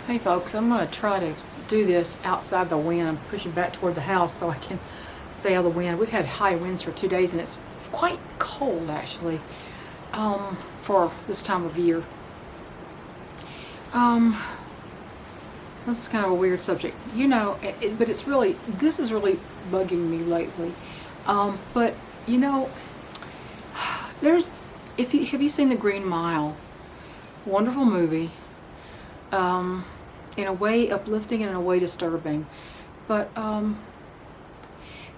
Hey folks, I'm going to try to do this outside the wind. I'm pushing back toward the house so I can stay out of the wind. We've had high winds for 2 days and it's quite cold actually for this time of year. This is kind of a weird subject, you know, but it's really, this is really bugging me lately. But you know, there's, have you seen The Green Mile? Wonderful movie. In a way uplifting and in a way disturbing, but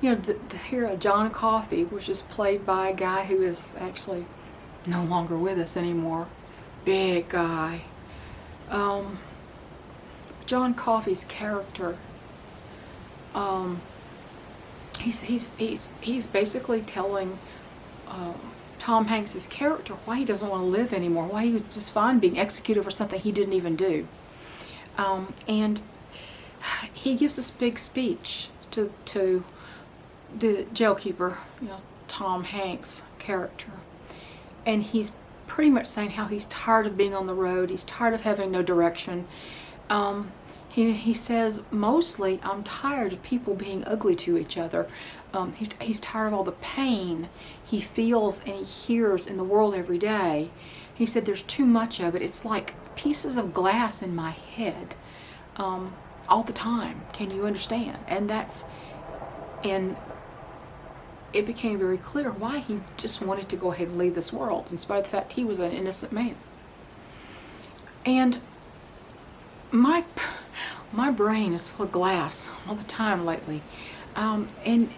you know, here John Coffey, which is played by a guy who is actually no longer with us anymore, big guy. John Coffey's character, he's basically telling Tom Hanks's character why he doesn't want to live anymore, why he was just fine being executed for something he didn't even do. And he gives this big speech to the jailkeeper, you know, Tom Hanks' character. And he's pretty much saying how he's tired of being on the road, he's tired of having no direction. He says, mostly, I'm tired of people being ugly to each other. He's tired of all the pain he feels and he hears in the world every day. He said, there's too much of it. It's like pieces of glass in my head all the time. Can you understand? And it became very clear why he just wanted to go ahead and leave this world, in spite of the fact he was an innocent man. And my brain is full of glass all the time lately, and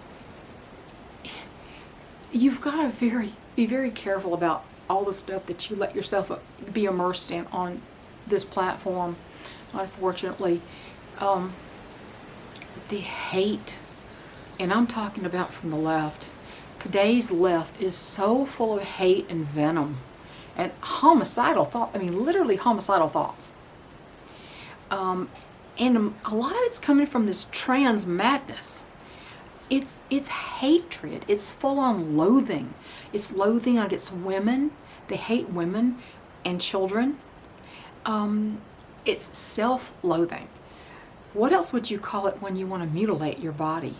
you've got to be very careful about all the stuff that you let yourself be immersed in on this platform. Unfortunately, the hate, and I'm talking about from the left. Today's left is so full of hate and venom and homicidal thought. I mean, literally homicidal thoughts. And a lot of it's coming from this trans madness. It's hatred. It's full-on loathing. It's loathing against women. They hate women and children. It's self-loathing. What else would you call it when you want to mutilate your body?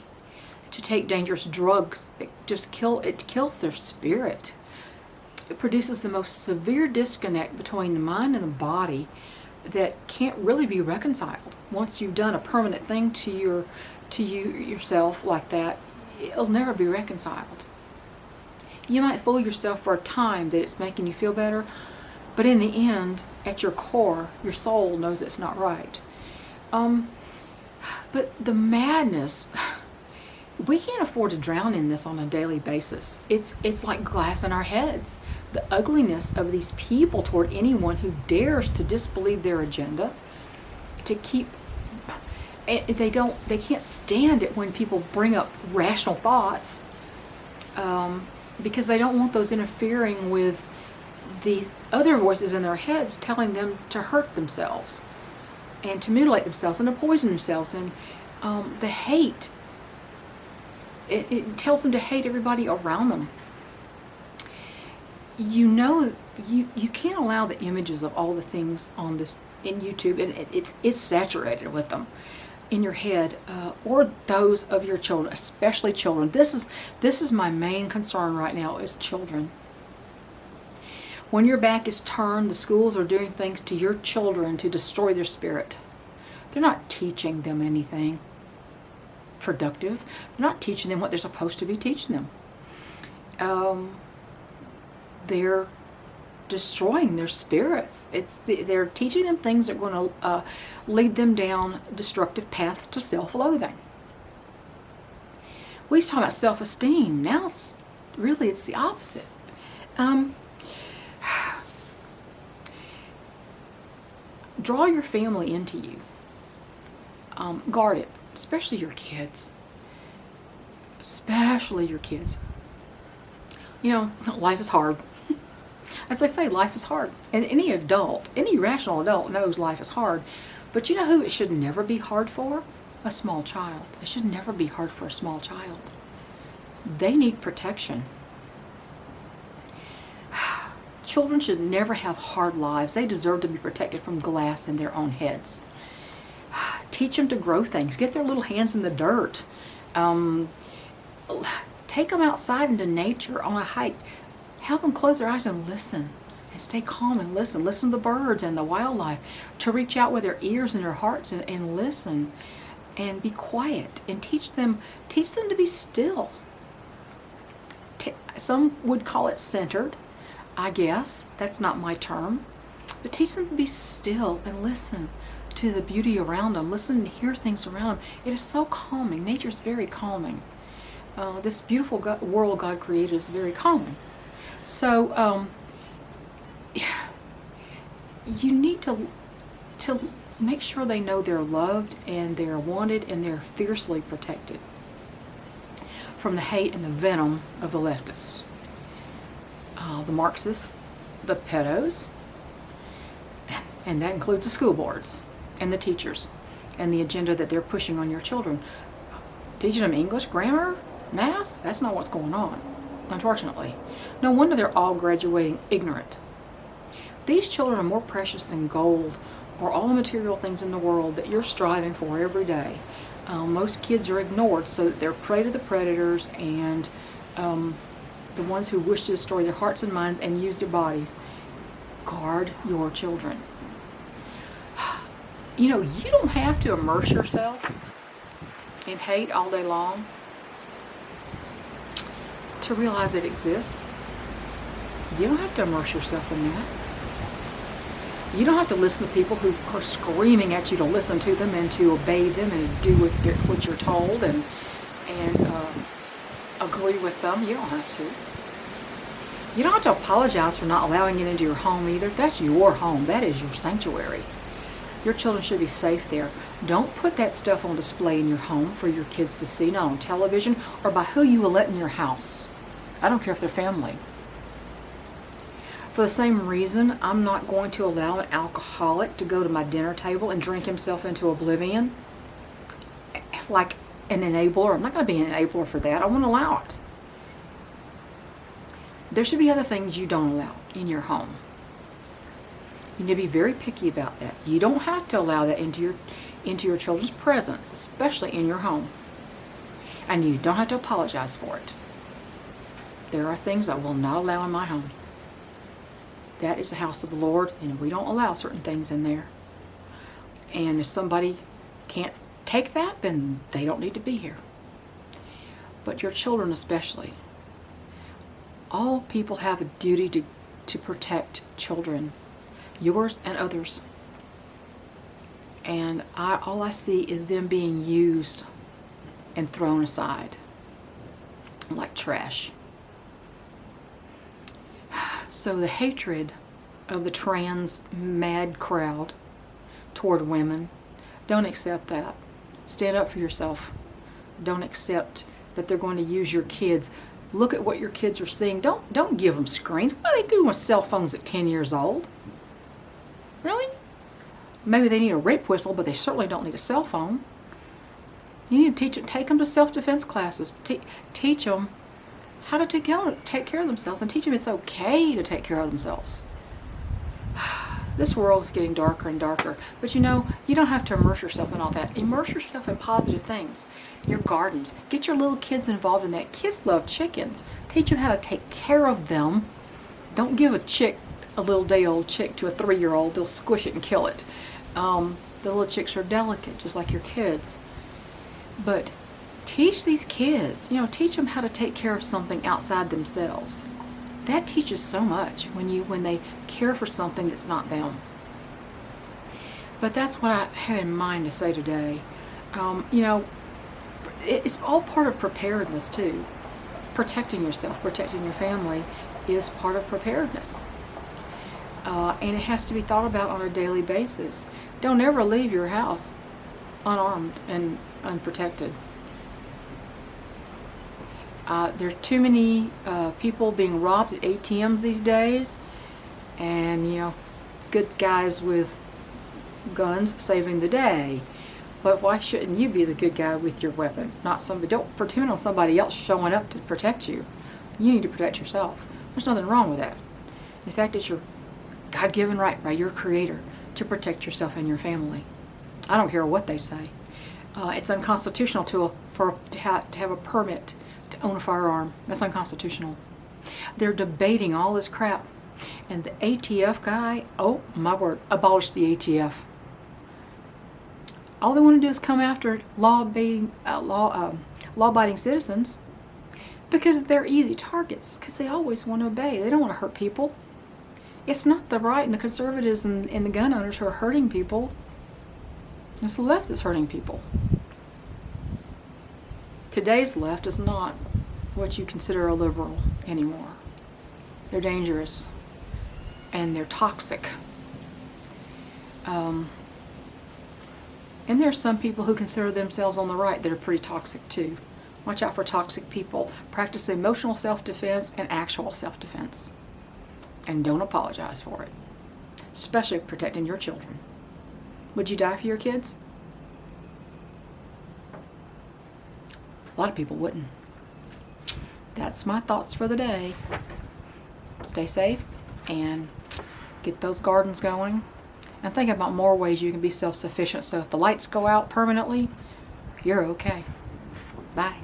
To take dangerous drugs, it kills their spirit. It produces the most severe disconnect between the mind and the body that can't really be reconciled. Once you've done a permanent thing to yourself like that, it'll never be reconciled. You might fool yourself for a time that it's making you feel better, but in the end, at your core, your soul knows it's not right. But the madness, we can't afford to drown in this on a daily basis. It's like glass in our heads. The ugliness of these people toward anyone who dares to disbelieve their agenda, to keep, they can't stand it when people bring up rational thoughts, because they don't want those interfering with the other voices in their heads telling them to hurt themselves and to mutilate themselves and to poison themselves. And the hate, it tells them to hate everybody around them. You know, you can't allow the images of all the things on this in YouTube, and it's saturated with them in your head, or those of your children, especially children. This is my main concern right now, is children. When your back is turned, the schools are doing things to your children to destroy their spirit. They're not teaching them anything productive. They're not teaching them what they're supposed to be teaching them. They're destroying their spirits. They're teaching them things that are going to lead them down destructive paths to self-loathing. We used to talk about self-esteem. Now it's the opposite. Draw your family into you. Guard it, especially your kids. Especially your kids. You know, life is hard. As I say, life is hard. And any adult, any rational adult knows life is hard. But you know who it should never be hard for? A small child. It should never be hard for a small child. They need protection. Children should never have hard lives. They deserve to be protected from glass in their own heads. Teach them to grow things. Get their little hands in the dirt. Take them outside into nature on a hike. Have them close their eyes and listen. And stay calm and listen. Listen to the birds and the wildlife. To reach out with their ears and their hearts and listen. And be quiet. And teach them to be still. Some would call it centered, I guess. That's not my term. But teach them to be still and listen to the beauty around them. Listen and hear things around them. It is so calming. Nature's very calming. This beautiful world God created is very calming. So you need to make sure they know they're loved and they're wanted and they're fiercely protected from the hate and the venom of the leftists, the Marxists, the pedos, and that includes the school boards and the teachers and the agenda that they're pushing on your children. Teaching them English, grammar, math, that's not what's going on, unfortunately. No wonder they're all graduating ignorant. These children are more precious than gold or all the material things in the world that you're striving for every day. Most kids are ignored so that they're prey to the predators and the ones who wish to destroy their hearts and minds and use their bodies. Guard your children. You know, you don't have to immerse yourself in hate all day long to realize it exists. You don't have to immerse yourself in that. You don't have to listen to people who are screaming at you to listen to them and to obey them and do what you're told and agree with them. You don't have to. You don't have to apologize for not allowing it into your home either. That's your home. That is your sanctuary. Your children should be safe there. Don't put that stuff on display in your home for your kids to see, not on television or by who you will let in your house. I don't care if they're family. For the same reason, I'm not going to allow an alcoholic to go to my dinner table and drink himself into oblivion like an enabler. I'm not going to be an enabler for that. I won't allow it. There should be other things you don't allow in your home. You need to be very picky about that. You don't have to allow that into your children's presence, especially in your home. And you don't have to apologize for it. There are things I will not allow in my home. That is the house of the Lord, and we don't allow certain things in there. And if somebody can't take that, then they don't need to be here. But your children especially. All people have a duty to protect children, yours and others. And all I see is them being used and thrown aside like trash. So the hatred of the trans mad crowd toward women, don't accept that. Stand up for yourself. Don't accept that they're going to use your kids. Look at what your kids are seeing. Don't give them screens. What are they doing with cell phones at 10 years old? Really? Maybe they need a rape whistle, but they certainly don't need a cell phone. You need to take them to self-defense classes. Teach them how to take care of themselves and teach them it's okay to take care of themselves. This world is getting darker and darker, but you know, you don't have to immerse yourself in all that. Immerse yourself in positive things. Your gardens. Get your little kids involved in that. Kids love chickens. Teach them how to take care of them. Don't give a little day-old chick to a 3-year-old. They'll squish it and kill it. The little chicks are delicate, just like your kids. But teach these kids, teach them how to take care of something outside themselves. That teaches so much when they care for something that's not them. But that's what I had in mind to say today. It's all part of preparedness too. Protecting yourself, protecting your family is part of preparedness. And it has to be thought about on a daily basis. Don't ever leave your house unarmed and unprotected. There are too many people being robbed at ATMs these days, and good guys with guns saving the day. But why shouldn't you be the good guy with your weapon? Don't pretend on somebody else showing up to protect you. You need to protect yourself. There's nothing wrong with that. In fact, it's your God-given right by your Creator to protect yourself and your family. I don't care what they say. It's unconstitutional to have a permit to own a firearm. That's unconstitutional. They're debating all this crap. And the ATF guy, oh my word, abolish the ATF. All they want to do is come after law-abiding citizens because they're easy targets, because they always want to obey. They don't want to hurt people. It's not the right and the conservatives and the gun owners who are hurting people. It's the left that's hurting people. Today's left is not what you consider a liberal anymore. They're dangerous and they're toxic. And there's some people who consider themselves on the right that are pretty toxic too. Watch out for toxic people. Practice emotional self-defense and actual self-defense. And don't apologize for it. Especially protecting your children. Would you die for your kids? A lot of people wouldn't. That's my thoughts for the day. Stay safe and get those gardens going. And think about more ways you can be self-sufficient, so if the lights go out permanently, you're okay. Bye.